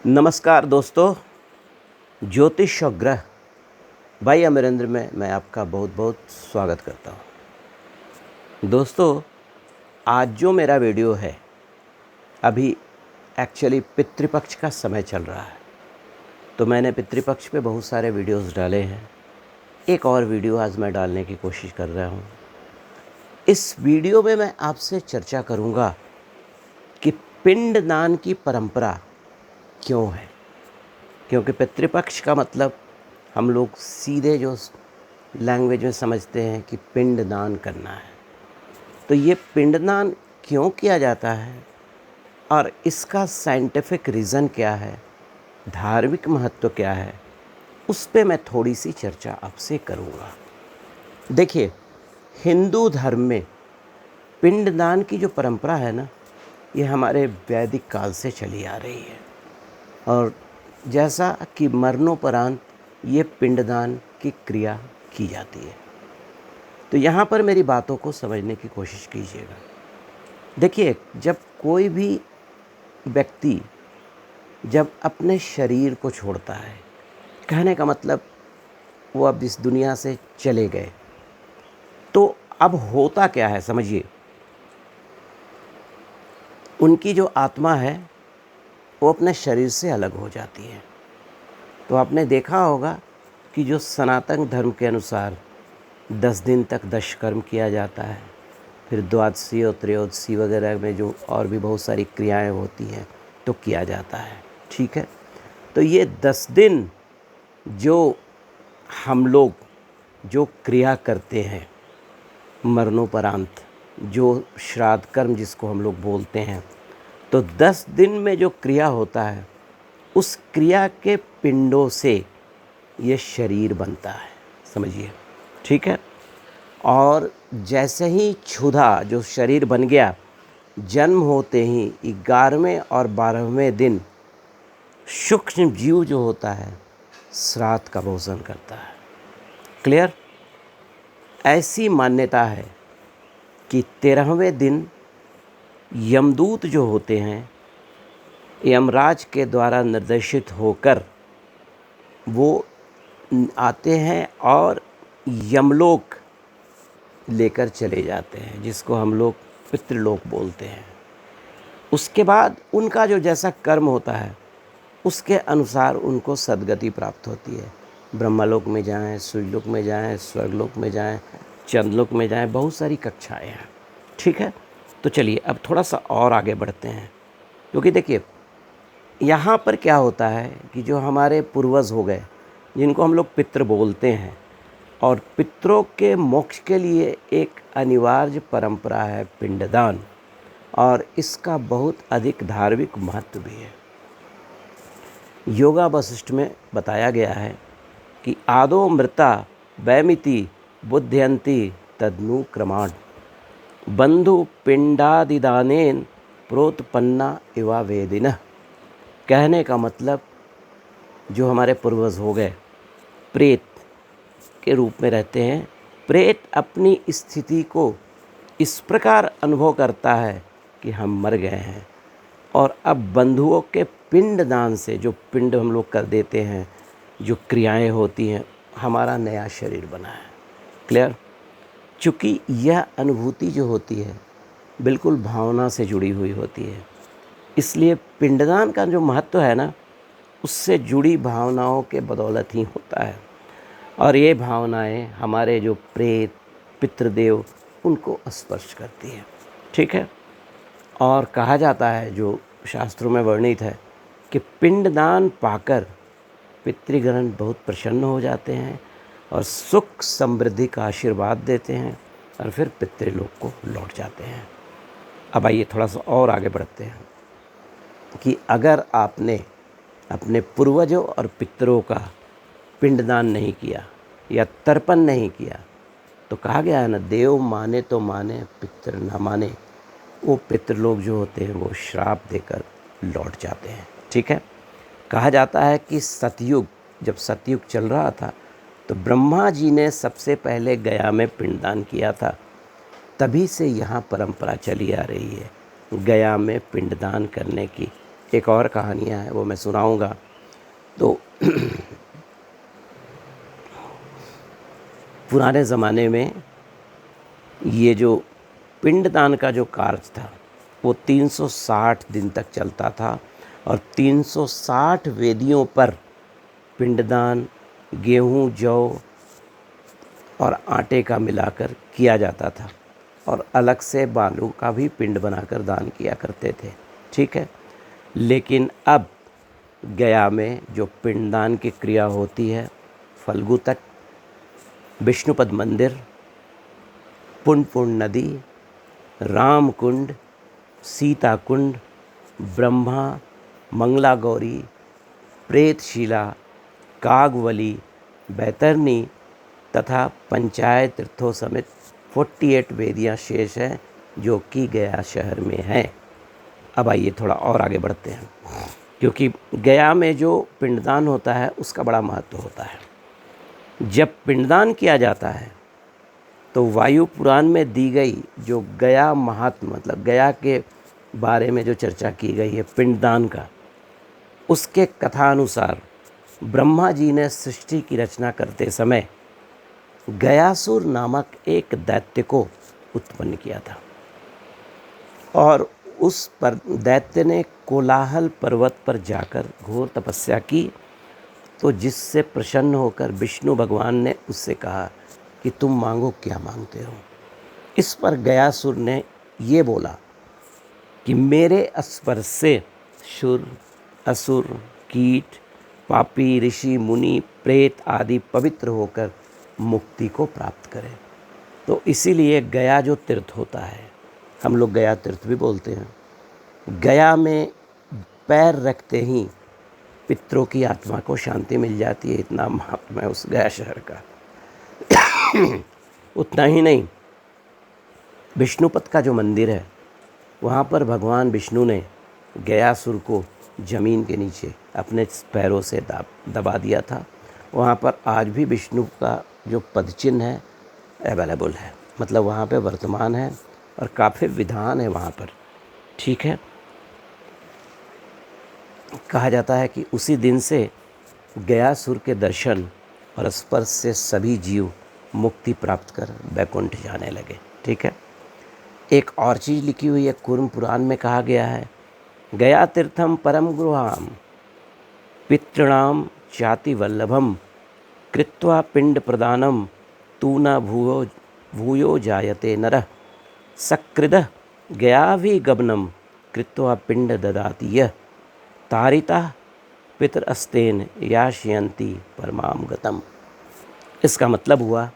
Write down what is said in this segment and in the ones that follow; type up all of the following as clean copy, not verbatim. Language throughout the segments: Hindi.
नमस्कार दोस्तों, ज्योतिष और ग्रह भाई अमरेंद्र में मैं आपका बहुत बहुत स्वागत करता हूँ। दोस्तों, आज जो मेरा वीडियो है, अभी एक्चुअली पितृपक्ष का समय चल रहा है, तो मैंने पितृपक्ष पे बहुत सारे वीडियोस डाले हैं। एक और वीडियो आज मैं डालने की कोशिश कर रहा हूँ। इस वीडियो में मैं आपसे चर्चा करूँगा कि पिंडदान की परंपरा क्यों है। क्योंकि पितृपक्ष का मतलब हम लोग सीधे जो लैंग्वेज में समझते हैं कि पिंडदान करना है। तो ये पिंडदान क्यों किया जाता है और इसका साइंटिफिक रीज़न क्या है, धार्मिक महत्व क्या है, उस पे मैं थोड़ी सी चर्चा आपसे करूँगा। देखिए, हिंदू धर्म में पिंडदान की जो परंपरा है ना, ये हमारे वैदिक काल से चली आ रही है। और जैसा कि मरणोपरांत ये पिंडदान की क्रिया की जाती है। तो यहाँ पर मेरी बातों को समझने की कोशिश कीजिएगा। देखिए, जब कोई भी व्यक्ति जब अपने शरीर को छोड़ता है, कहने का मतलब वो अब इस दुनिया से चले गए, तो अब होता क्या है समझिए। उनकी जो आत्मा है वो अपने शरीर से अलग हो जाती है। तो आपने देखा होगा कि जो सनातन धर्म के अनुसार 10 दिन तक दशकर्म किया जाता है, फिर द्वादशी और त्रयोदशी वगैरह में जो और भी बहुत सारी क्रियाएं होती हैं तो किया जाता है। ठीक है, तो ये 10 दिन जो हम लोग जो क्रिया करते हैं मरणोपरांत, जो श्राद्ध कर्म जिसको हम लोग बोलते हैं, तो 10 दिन में जो क्रिया होता है उस क्रिया के पिंडों से ये शरीर बनता है, समझिए। ठीक है, और जैसे ही क्षुधा जो शरीर बन गया, जन्म होते ही 11वें और 12वें दिन सूक्ष्म जीव जो होता है श्राद्ध का भोजन करता है। क्लियर? ऐसी मान्यता है कि 13वें दिन यमदूत जो होते हैं, यमराज के द्वारा निर्देशित होकर वो आते हैं और यमलोक लेकर चले जाते हैं, जिसको हम लोग पितृलोक बोलते हैं। उसके बाद उनका जो जैसा कर्म होता है उसके अनुसार उनको सद्गति प्राप्त होती है। ब्रह्मलोक में जाएं, सूर्यलोक में जाएं, स्वर्गलोक में जाएं, चंद्रलोक में जाएं, बहुत सारी कक्षाएं हैं। ठीक है, तो चलिए अब थोड़ा सा और आगे बढ़ते हैं। क्योंकि देखिए, यहाँ पर क्या होता है कि जो हमारे पूर्वज हो गए, जिनको हम लोग पितृ बोलते हैं, और पितरों के मोक्ष के लिए एक अनिवार्य परंपरा है पिंडदान, और इसका बहुत अधिक धार्मिक महत्व भी है। योगा वशिष्ठ में बताया गया है कि आदो मृता वैमिति बुध्यन्ति तदनु क्रमाण बंधु पिंडादिदानेन प्रोतपन्ना इवा वेदिनः। कहने का मतलब, जो हमारे पूर्वज हो गए प्रेत के रूप में रहते हैं, प्रेत अपनी स्थिति को इस प्रकार अनुभव करता है कि हम मर गए हैं, और अब बंधुओं के पिंडदान से जो पिंड हम लोग कर देते हैं, जो क्रियाएं होती हैं, हमारा नया शरीर बना है। क्लियर? चूँकि यह अनुभूति जो होती है बिल्कुल भावना से जुड़ी हुई होती है, इसलिए पिंडदान का जो महत्व है ना, उससे जुड़ी भावनाओं के बदौलत ही होता है। और ये भावनाएं हमारे जो प्रेत पितृदेव उनको स्पर्श करती है। ठीक है, और कहा जाता है, जो शास्त्रों में वर्णित है, कि पिंडदान पाकर पितृगण बहुत प्रसन्न हो जाते हैं और सुख समृद्धि का आशीर्वाद देते हैं, और फिर पितृलोक को लौट जाते हैं। अब आइए थोड़ा सा और आगे बढ़ते हैं कि अगर आपने अपने पूर्वजों और पितरों का पिंडदान नहीं किया या तर्पण नहीं किया, तो कहा गया है ना, देव माने तो माने, पितृ ना माने, वो पितृलोक जो होते हैं वो श्राप देकर लौट जाते हैं। ठीक है, कहा जाता है कि सतयुग, जब सतयुग चल रहा था, तो ब्रह्मा जी ने सबसे पहले गया में पिंडदान किया था। तभी से यहाँ परंपरा चली आ रही है गया में पिंडदान करने की, एक और कहानियाँ हैं वो मैं सुनाऊंगा। तो पुराने ज़माने में ये जो पिंडदान का जो कार्य था वो 360 दिन तक चलता था और 360 वेदियों पर पिंडदान गेहूँ, जौ और आटे का मिलाकर किया जाता था और अलग से बालू का भी पिंड बनाकर दान किया करते थे। ठीक है, लेकिन अब गया में जो पिंडदान की क्रिया होती है, फल्गु तक विष्णुपद मंदिर, पुण्यपुण्य नदी, राम कुंड, सीता कुंड, ब्रह्मा, मंगला गौरी, प्रेतशिला, कागवली, बैतरनी तथा पंचायत तीर्थों समेत 48 वेदियाँ शेष हैं जो कि गया शहर में हैं। अब आइए थोड़ा और आगे बढ़ते हैं, क्योंकि गया में जो पिंडदान होता है उसका बड़ा महत्व होता है। जब पिंडदान किया जाता है तो वायु पुराण में दी गई जो गया महात्म, मतलब गया के बारे में जो चर्चा की गई है पिंडदान का, उसके कथानुसार ब्रह्मा जी ने सृष्टि की रचना करते समय गयासुर नामक एक दैत्य को उत्पन्न किया था और उस पर दैत्य ने कोलाहल पर्वत पर जाकर घोर तपस्या की, तो जिससे प्रसन्न होकर विष्णु भगवान ने उससे कहा कि तुम मांगो, क्या मांगते हो। इस पर गयासुर ने ये बोला कि मेरे स्पर्श से शुर, असुर, कीट, पापी, ऋषि, मुनि, प्रेत आदि पवित्र होकर मुक्ति को प्राप्त करें। तो इसीलिए गया जो तीर्थ होता है, हम लोग गया तीर्थ भी बोलते हैं, गया में पैर रखते ही पितरों की आत्मा को शांति मिल जाती है। इतना महात्मा है उस गया शहर का। उतना ही नहीं, विष्णुपद का जो मंदिर है वहाँ पर भगवान विष्णु ने गयासुर को ज़मीन के नीचे अपने पैरों से दबा दिया था। वहाँ पर आज भी विष्णु का जो पदचिन्ह है अवेलेबल है, मतलब वहाँ पे वर्तमान है और काफ़ी विधान है वहाँ पर। ठीक है, कहा जाता है कि उसी दिन से गयासुर के दर्शन और स्पर्श से सभी जीव मुक्ति प्राप्त कर वैकुंठ जाने लगे। ठीक है, एक और चीज़ लिखी हुई है कूर्म पुराण में, कहा गया है गया तीर्थम परम गृहाम पितृणाम चाति वल्लभम कृत्वा पिंड प्रदानम तू न भूयो जायते नरः सकृदः गयाभिगमनम कृत्वा पिंड ददाति यः तारिता पितरस्तेन याशयन्ति परमाम गतम। इसका मतलब हुआ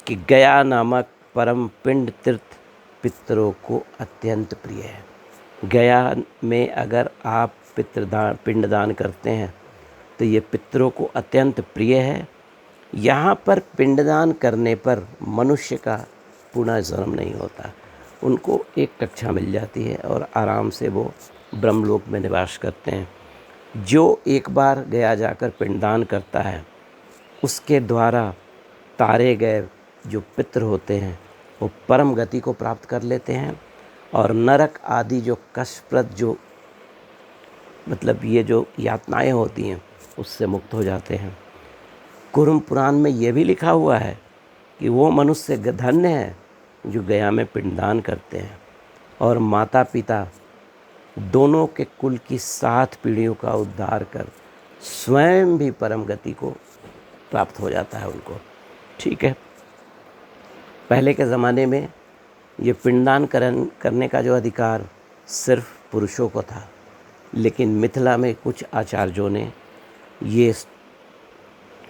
कि गया नामक परम पिंड तीर्थ पितरों को अत्यंत प्रिय है। गया में अगर आप पिंडदान करते हैं तो ये पितरों को अत्यंत प्रिय है। यहाँ पर पिंडदान करने पर मनुष्य का पुनः जन्म नहीं होता, उनको एक कक्षा मिल जाती है और आराम से वो ब्रह्मलोक में निवास करते हैं। जो एक बार गया जाकर पिंडदान करता है उसके द्वारा तारे गए जो पितृ होते हैं वो परम गति को प्राप्त कर लेते हैं और नरक आदि जो कष्टप्रद जो मतलब ये जो यातनाएं होती हैं उससे मुक्त हो जाते हैं। कूर्म पुराण में ये भी लिखा हुआ है कि वो मनुष्य धन्य है जो गया में पिंडदान करते हैं और माता पिता दोनों के कुल की 7 पीढ़ियों का उद्धार कर स्वयं भी परम गति को प्राप्त हो जाता है उनको। ठीक है, पहले के ज़माने में ये पिंडदान करने का जो अधिकार सिर्फ पुरुषों को था, लेकिन मिथिला में कुछ आचार्यों ने ये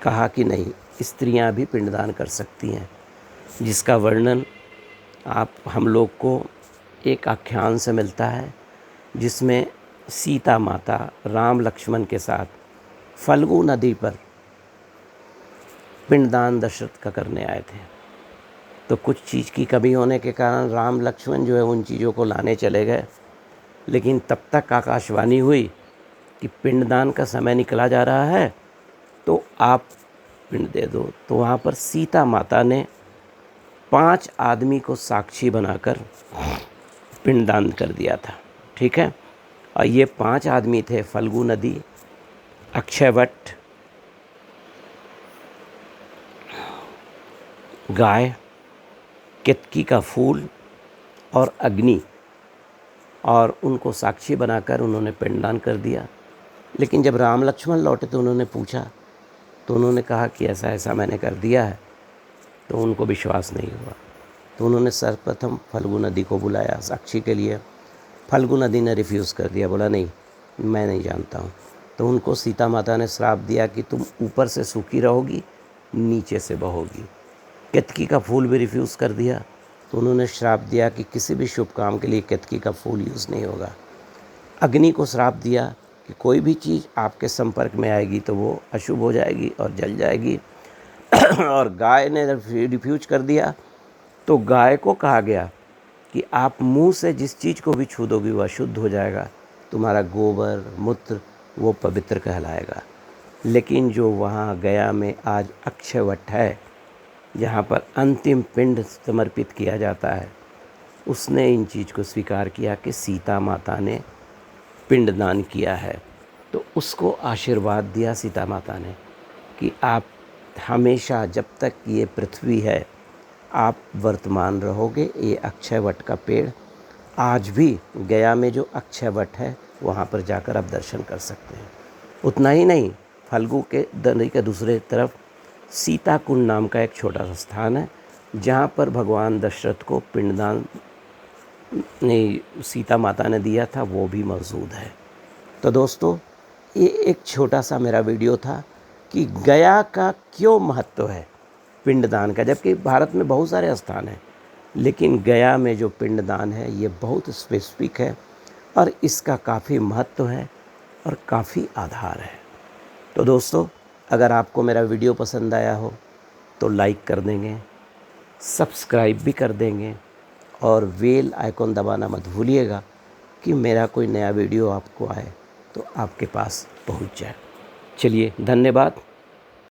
कहा कि नहीं, स्त्रियां भी पिंडदान कर सकती हैं, जिसका वर्णन हम लोग को एक आख्यान से मिलता है जिसमें सीता माता राम लक्ष्मण के साथ फल्गु नदी पर पिंडदान दशरथ का करने आए थे। तो कुछ चीज़ की कमी होने के कारण राम लक्ष्मण जो है उन चीज़ों को लाने चले गए, लेकिन तब तक आकाशवाणी हुई कि पिंडदान का समय निकला जा रहा है तो आप पिंड दे दो। तो वहाँ पर सीता माता ने 5 आदमी को साक्षी बनाकर पिंडदान कर दिया था। ठीक है, और ये 5 आदमी थे, फल्गु नदी, अक्षयवट, गाय, केतकी का फूल और अग्नि, और उनको साक्षी बनाकर उन्होंने पिंडदान कर दिया। लेकिन जब राम लक्ष्मण लौटे तो उन्होंने पूछा, तो उन्होंने कहा कि ऐसा ऐसा मैंने कर दिया है, तो उनको विश्वास नहीं हुआ। तो उन्होंने सर्वप्रथम फल्गु नदी को बुलाया साक्षी के लिए। फल्गु नदी ने रिफ्यूज़ कर दिया, बोला नहीं, मैं नहीं जानता हूँ। तो उनको सीता माता ने श्राप दिया कि तुम ऊपर से सूखी रहोगी, नीचे से बहोगी। केतकी का फूल भी रिफ्यूज़ कर दिया, तो उन्होंने श्राप दिया कि किसी भी शुभ काम के लिए केतकी का फूल यूज़ नहीं होगा। अग्नि को श्राप दिया कि कोई भी चीज़ आपके संपर्क में आएगी तो वो अशुभ हो जाएगी और जल जाएगी। और गाय ने रिफ्यूज कर दिया, तो गाय को कहा गया कि आप मुंह से जिस चीज़ को भी छू दोगी वह शुद्ध हो जाएगा, तुम्हारा गोबर मूत्र वो पवित्र कहलाएगा। लेकिन जो वहाँ गया में आज अक्षयवट है, जहाँ पर अंतिम पिंड समर्पित किया जाता है, उसने इन चीज़ को स्वीकार किया कि सीता माता ने पिंडदान किया है। तो उसको आशीर्वाद दिया सीता माता ने कि आप हमेशा जब तक ये पृथ्वी है आप वर्तमान रहोगे। ये अक्षयवट का पेड़ आज भी गया में जो अक्षयवट है वहाँ पर जाकर आप दर्शन कर सकते हैं। उतना ही नहीं, फल्गु के नदी के दूसरे तरफ सीता कुंड नाम का एक छोटा सा स्थान है, जहाँ पर भगवान दशरथ को पिंडदान सीता माता ने दिया था, वो भी मौजूद है। तो दोस्तों, ये एक छोटा सा मेरा वीडियो था कि गया का क्यों महत्व है पिंडदान का, जबकि भारत में बहुत सारे स्थान हैं, लेकिन गया में जो पिंडदान है ये बहुत स्पेसिफिक है और इसका काफ़ी महत्व है और काफ़ी आधार है। तो दोस्तों, अगर आपको मेरा वीडियो पसंद आया हो तो लाइक कर देंगे, सब्सक्राइब भी कर देंगे और बेल आइकॉन दबाना मत भूलिएगा कि मेरा कोई नया वीडियो आपको आए तो आपके पास पहुंच जाए। चलिए, धन्यवाद।